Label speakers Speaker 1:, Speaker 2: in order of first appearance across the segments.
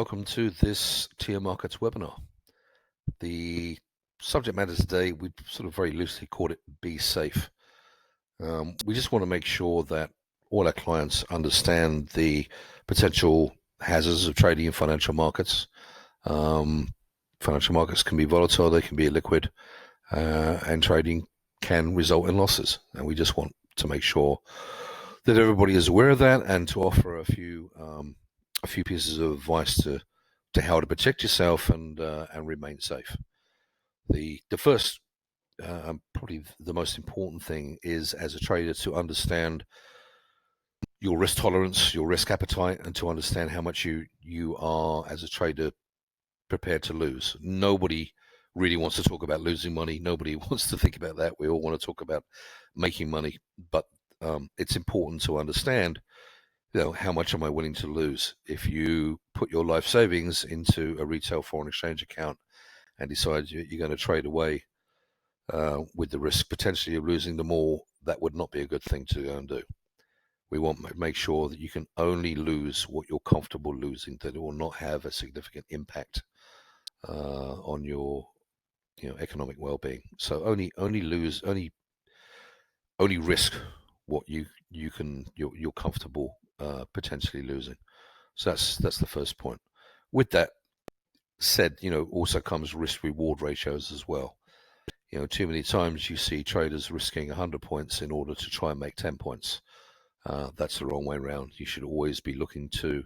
Speaker 1: welcome to this TIOmarkets webinar. The subject matter today, we sort of very loosely called it Be Safe. We just want to make sure that all our clients understand the potential hazards of trading in financial markets. Financial markets can be volatile, they can be illiquid, and trading can result in losses. And we just want to make sure that everybody is aware of that and to offer a few pieces of advice to how to protect yourself and remain safe. The first, probably the most important thing is, as a trader, to understand your risk tolerance, your risk appetite, and to understand how much you are, as a trader, prepared to lose. Nobody really wants to talk about losing money. Nobody wants to think about that. We all want to talk about making money, but it's important to understand, how much am I willing to lose? If you put your life savings into a retail foreign exchange account and decide you're going to trade away with the risk potentially of losing them all, that would not be a good thing to go and do. We want to make sure that you can only lose what you're comfortable losing, that it will not have a significant impact on your economic well-being. So only risk what you're comfortable potentially losing. So that's the first point. With that said, also comes risk reward ratios as well. Too many times you see traders risking 100 points in order to try and make 10 points. That's the wrong way around. You should always be looking to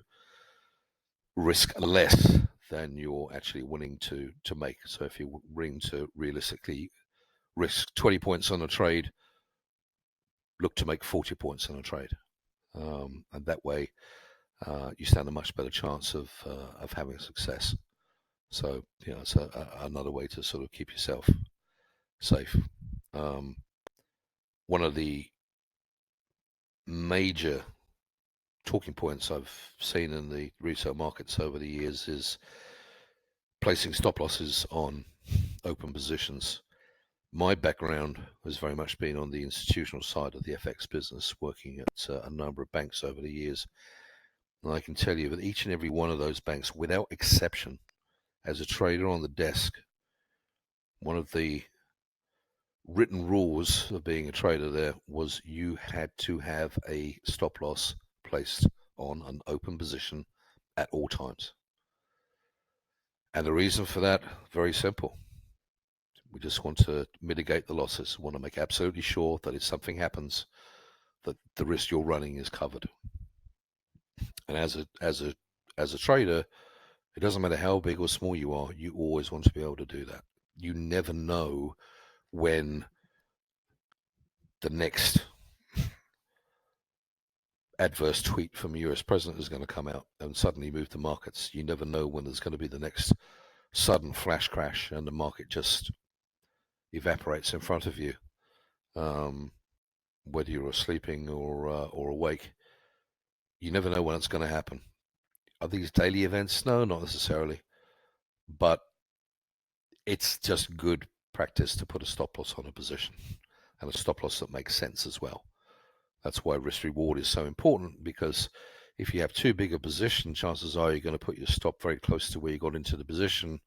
Speaker 1: risk less than you're actually willing to make. So if you're willing to realistically risk 20 points on a trade, look to make 40 points on a trade. And that way you stand a much better chance of having success. So it's another way to sort of keep yourself safe. One of the major talking points I've seen in the retail markets over the years is placing stop losses on open positions. My background has very much been on the institutional side of the FX business, working at a number of banks over the years. And I can tell you that each and every one of those banks, without exception, as a trader on the desk, one of the written rules of being a trader there was you had to have a stop loss placed on an open position at all times. And the reason for that, very simple. We just want to mitigate the losses. We want to make absolutely sure that if something happens, that the risk you're running is covered. And as a trader, it doesn't matter how big or small you are, you always want to be able to do that. You never know when the next adverse tweet from the US president is going to come out and suddenly move the markets. You never know when there's going to be the next sudden flash crash and the market just evaporates in front of you. Whether you're sleeping or awake, you never know when it's going to happen. Are these daily events? No, not necessarily. But it's just good practice to put a stop loss on a position, and a stop loss that makes sense as well. That's why risk reward is so important, because if you have too big a position, chances are you're going to put your stop very close to where you got into the position.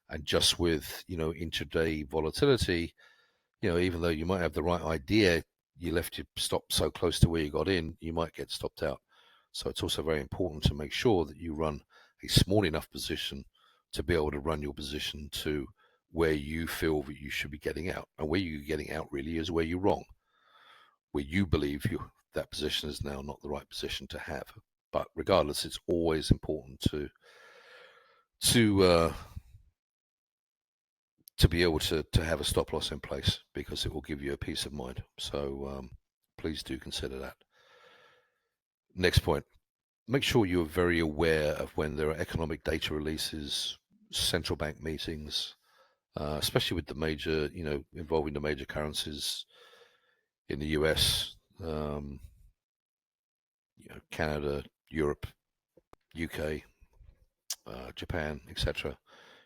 Speaker 1: And just with, intraday volatility, even though you might have the right idea, you left your stop so close to where you got in, you might get stopped out. So it's also very important to make sure that you run a small enough position to be able to run your position to where you feel that you should be getting out. And where you're getting out really is where you're wrong, where you believe that position is now not the right position to have. But regardless, it's always important to be able to have a stop loss in place, because it will give you a peace of mind. So please do consider that. Next point, make sure you're very aware of when there are economic data releases, central bank meetings, especially with the major, involving the major currencies in the US, Canada, Europe, UK, Japan, etc.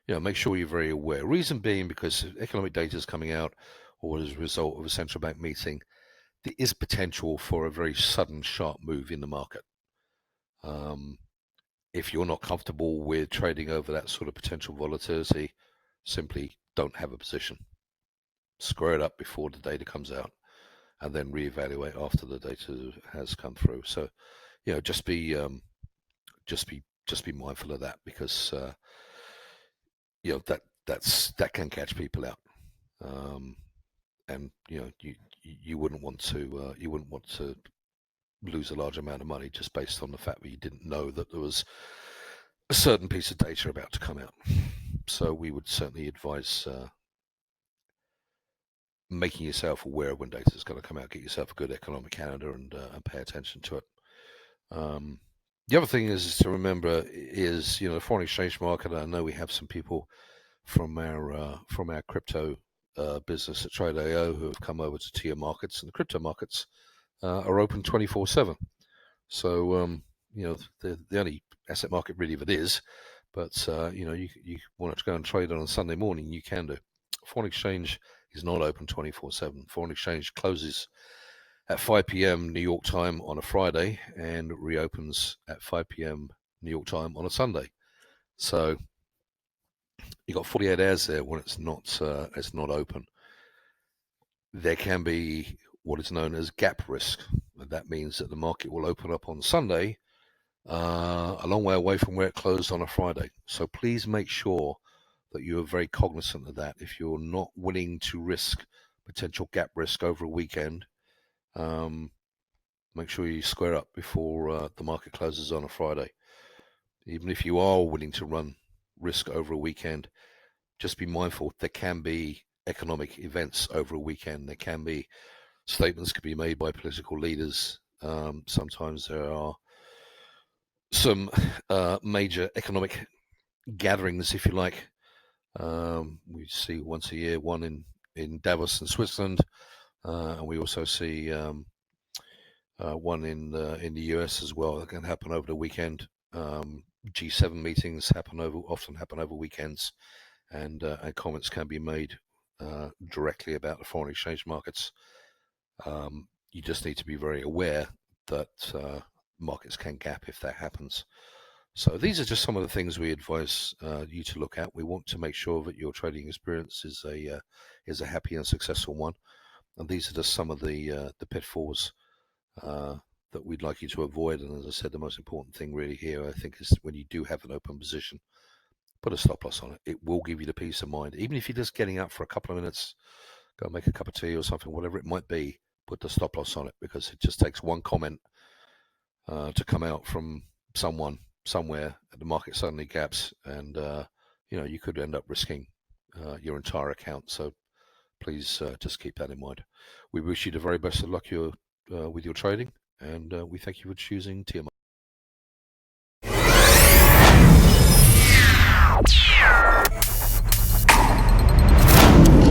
Speaker 1: Make sure you're very aware. Reason being, because economic data is coming out, or as a result of a central bank meeting, there is potential for a very sudden, sharp move in the market. if you're not comfortable with trading over that sort of potential volatility, simply don't have a position. Square it up before the data comes out, and then reevaluate after the data has come through. So, just be mindful of that, because that can catch people out, and you wouldn't want to lose a large amount of money just based on the fact that you didn't know that there was a certain piece of data about to come out. So we would certainly advise making yourself aware of when data is going to come out. Get yourself a good economic calendar and pay attention to it. The other thing is to remember is, the foreign exchange market. I know we have some people from our crypto business at Trade.io who have come over to TIOmarkets, and the crypto markets are open 24/7. So the only asset market really that is, but you want to go and trade on a Sunday morning, you can do. Foreign exchange is not open 24/7. Foreign exchange closes at 5 p.m. New York time on a Friday and reopens at 5 p.m. New York time on a Sunday. So you got 48 hours there when it's not open. There can be what is known as gap risk. That means that the market will open up on Sunday a long way away from where it closed on a Friday. So please make sure that you are very cognizant of that. If you're not willing to risk potential gap risk over a weekend, make sure you square up before the market closes on a Friday. Even if you are willing to run risk over a weekend, just be mindful there can be economic events over a weekend. There can be statements can be made by political leaders. Sometimes there are some major economic gatherings, if you like. We see once a year one in Davos in Switzerland, and we also see one in the US as well. That can happen over the weekend. G7 meetings often happen over weekends, and comments can be made directly about the foreign exchange markets. You just need to be very aware that markets can gap if that happens. So these are just some of the things we advise you to look at. We want to make sure that your trading experience is a happy and successful one, and these are just some of the pitfalls that we'd like you to avoid. And as I said, the most important thing really here, I think, is when you do have an open position, put a stop loss on it. It will give you the peace of mind. Even if you're just getting up for a couple of minutes, go make a cup of tea or something, whatever it might be, put the stop loss on it, because it just takes one comment to come out from someone somewhere, and the market suddenly gaps, and you could end up risking your entire account. So please just keep that in mind. We wish you the very best of luck with your trading, and we thank you for choosing TIOmarkets.